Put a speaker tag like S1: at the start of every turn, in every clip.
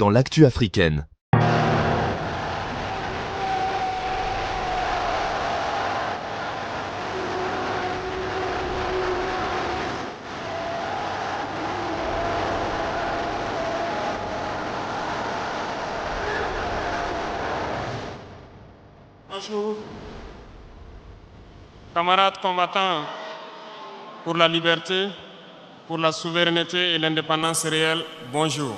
S1: dans l'actu africaine.
S2: Bonjour, camarades combattants pour la liberté, pour la souveraineté et l'indépendance réelle, bonjour.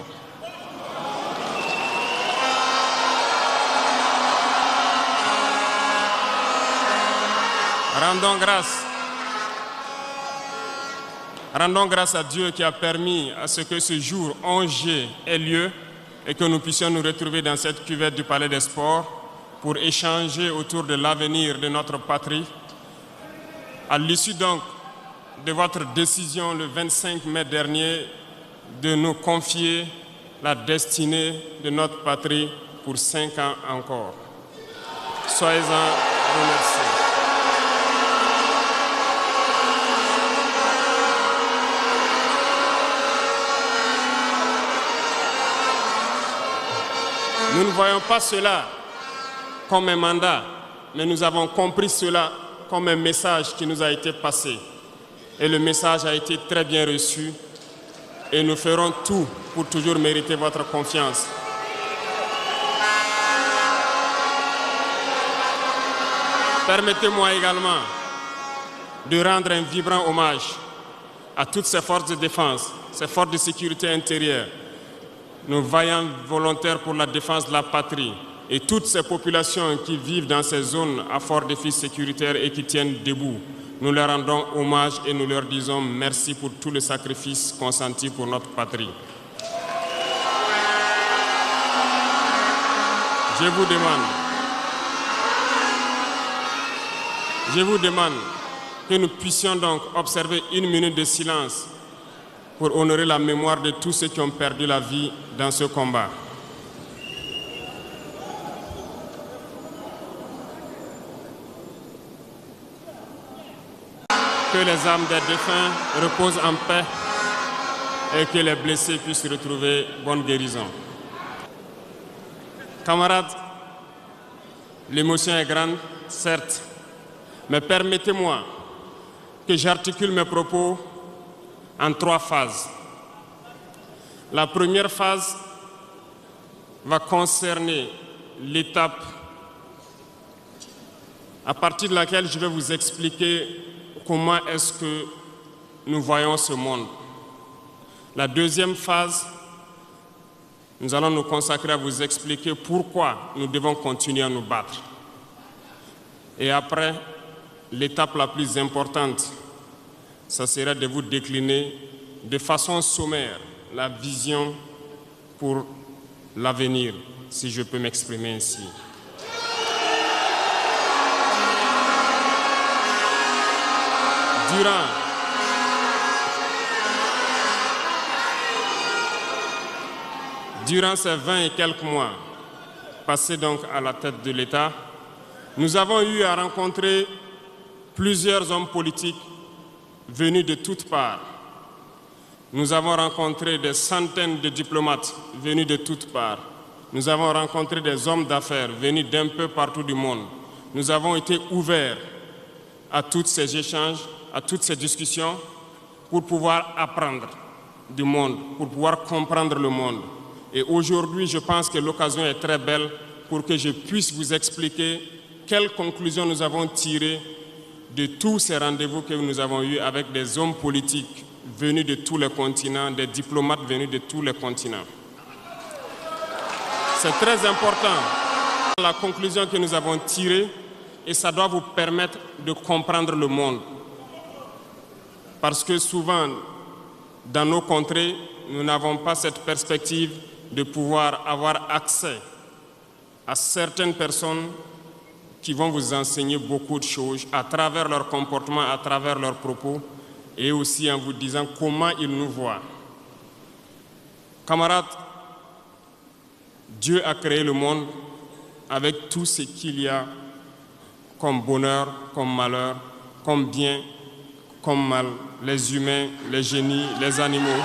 S2: Rendons grâce à Dieu qui a permis à ce que ce jour 11 juillet ait lieu et que nous puissions nous retrouver dans cette cuvette du Palais des Sports pour échanger autour de l'avenir de notre patrie. À l'issue donc de votre décision le 25 mai dernier de nous confier la destinée de notre patrie pour 5 ans encore. Soyez-en remerciés. Nous ne voyons pas cela comme un mandat, mais nous avons compris cela comme un message qui nous a été passé. Et le message a été très bien reçu et nous ferons tout pour toujours mériter votre confiance. Permettez-moi également de rendre un vibrant hommage à toutes ces forces de défense, ces forces de sécurité intérieure, nos vaillants volontaires pour la défense de la patrie et toutes ces populations qui vivent dans ces zones à fort défi sécuritaire et qui tiennent debout. Nous leur rendons hommage et nous leur disons merci pour tout le sacrifice consenti pour notre patrie. Je vous demande que nous puissions donc observer 1 minute de silence pour honorer la mémoire de tous ceux qui ont perdu la vie dans ce combat. Que les âmes des défunts reposent en paix et que les blessés puissent retrouver bonne guérison. Camarades, l'émotion est grande, certes, mais permettez-moi que j'articule mes propos en 3 phases. La première phase va concerner l'étape à partir de laquelle je vais vous expliquer comment est-ce que nous voyons ce monde. La deuxième phase, nous allons nous consacrer à vous expliquer pourquoi nous devons continuer à nous battre. Et après, l'étape la plus importante, ça sera de vous décliner de façon sommaire la vision pour l'avenir, si je peux m'exprimer ainsi. Durant ces 20 et quelques mois passés donc à la tête de l'État, nous avons eu à rencontrer plusieurs hommes politiques venus de toutes parts. Nous avons rencontré des centaines de diplomates venus de toutes parts. Nous avons rencontré des hommes d'affaires venus d'un peu partout du monde. Nous avons été ouverts à tous ces échanges, à toutes ces discussions pour pouvoir apprendre du monde, pour pouvoir comprendre le monde. Et aujourd'hui, je pense que l'occasion est très belle pour que je puisse vous expliquer quelles conclusions nous avons tirées de tous ces rendez-vous que nous avons eus avec des hommes politiques venus de tous les continents, des diplomates venus de tous les continents. C'est très important la conclusion que nous avons tirée et ça doit vous permettre de comprendre le monde. Parce que souvent, dans nos contrées, nous n'avons pas cette perspective de pouvoir avoir accès à certaines personnes qui vont vous enseigner beaucoup de choses à travers leur comportement, à travers leurs propos, et aussi en vous disant comment ils nous voient. Camarades, Dieu a créé le monde avec tout ce qu'il y a comme bonheur, comme malheur, comme bien, comme mal, les humains, les génies, les animaux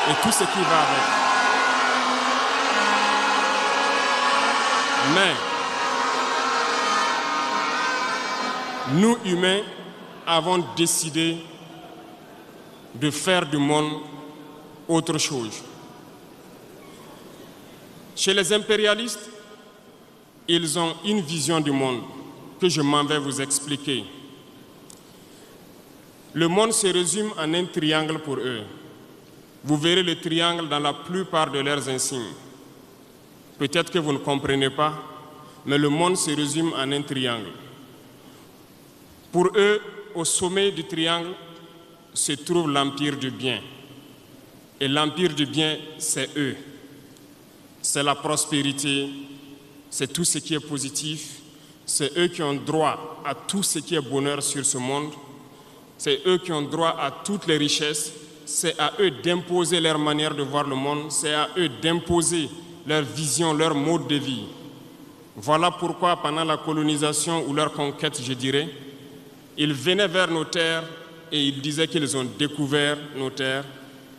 S2: et tout ce qui va avec. Mais nous, humains, avons décidé de faire du monde autre chose. Chez les impérialistes, ils ont une vision du monde que je m'en vais vous expliquer. Le monde se résume en un triangle pour eux. Vous verrez le triangle dans la plupart de leurs insignes. Peut-être que vous ne comprenez pas, mais le monde se résume en un triangle. Pour eux, au sommet du triangle se trouve l'empire du bien. Et l'empire du bien, c'est eux. C'est la prospérité, c'est tout ce qui est positif. C'est eux qui ont droit à tout ce qui est bonheur sur ce monde. C'est eux qui ont droit à toutes les richesses. C'est à eux d'imposer leur manière de voir le monde. C'est à eux d'imposer leur vision, leur mode de vie. Voilà pourquoi, pendant la colonisation ou leur conquête, je dirais, ils venaient vers nos terres et ils disaient qu'ils ont découvert nos terres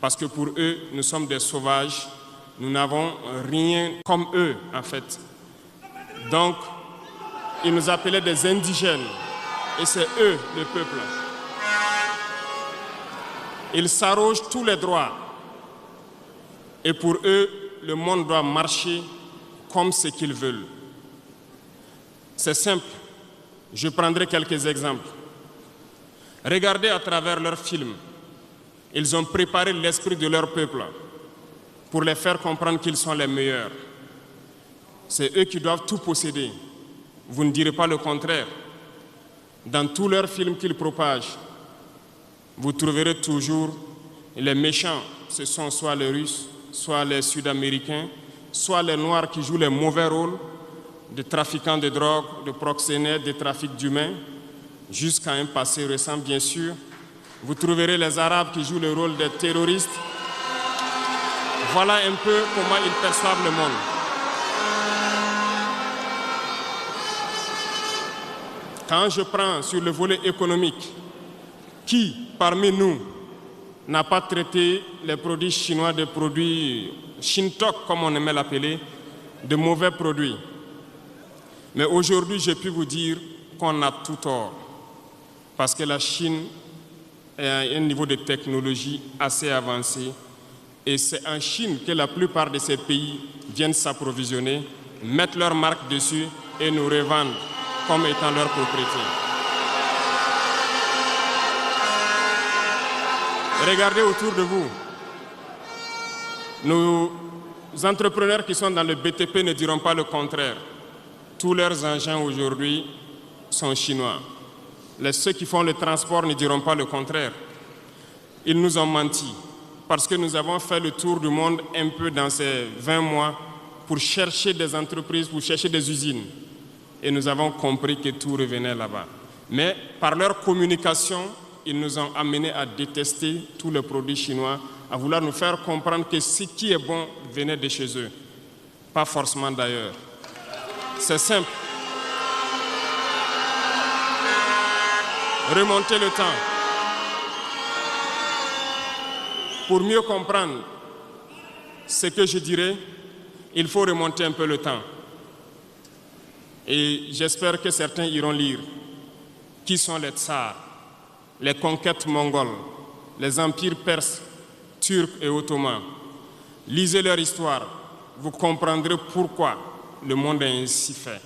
S2: parce que pour eux, nous sommes des sauvages. Nous n'avons rien comme eux, en fait. Donc, ils nous appelaient des indigènes et c'est eux, le peuple. Ils s'arrogent tous les droits. Et pour eux, le monde doit marcher comme ce qu'ils veulent. C'est simple. Je prendrai quelques exemples. Regardez à travers leurs films. Ils ont préparé l'esprit de leur peuple pour les faire comprendre qu'ils sont les meilleurs. C'est eux qui doivent tout posséder. Vous ne direz pas le contraire. Dans tous leurs films qu'ils propagent, vous trouverez toujours les méchants. Ce sont soit les Russes, soit les Sud-Américains, soit les Noirs qui jouent les mauvais rôles de trafiquants de drogue, de proxénètes, de trafic d'humains, jusqu'à un passé récent, bien sûr. Vous trouverez les Arabes qui jouent le rôle des terroristes. Voilà un peu comment ils perçoivent le monde. Quand je prends sur le volet économique, qui parmi nous n'a pas traité les produits chinois des produits Shintok, comme on aimait l'appeler, de mauvais produits? Mais aujourd'hui, j'ai pu vous dire qu'on a tout tort, parce que la Chine est à un niveau de technologie assez avancé, et c'est en Chine que la plupart de ces pays viennent s'approvisionner, mettent leur marque dessus et nous revendent comme étant leur propriété. Regardez autour de vous. Nos entrepreneurs qui sont dans le BTP ne diront pas le contraire. Tous leurs engins aujourd'hui sont chinois. Ceux qui font le transport ne diront pas le contraire. Ils nous ont menti parce que nous avons fait le tour du monde un peu dans ces 20 mois pour chercher des entreprises, pour chercher des usines. Et nous avons compris que tout revenait là-bas. Mais par leur communication, ils nous ont amenés à détester tous les produits chinois, à vouloir nous faire comprendre que ce qui est bon venait de chez eux, pas forcément d'ailleurs. C'est simple. Remonter le temps. Pour mieux comprendre ce que je dirais, il faut remonter un peu le temps. Et j'espère que certains iront lire qui sont les tsars, les conquêtes mongoles, les empires perses, turcs et ottomans. Lisez leur histoire, vous comprendrez pourquoi le monde est ainsi fait.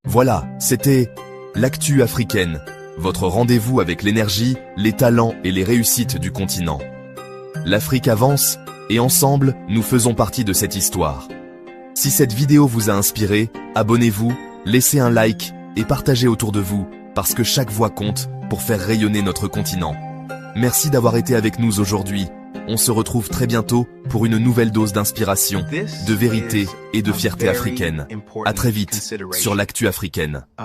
S1: Voilà, c'était l'actu africaine, votre rendez-vous avec l'énergie, les talents et les réussites du continent. L'Afrique avance et ensemble, nous faisons partie de cette histoire. Si cette vidéo vous a inspiré, abonnez-vous, laissez un like et partagez autour de vous, parce que chaque voix compte pour faire rayonner notre continent. Merci d'avoir été avec nous aujourd'hui. On se retrouve très bientôt pour une nouvelle dose d'inspiration, de vérité et de fierté africaine. À très vite sur l'actu africaine.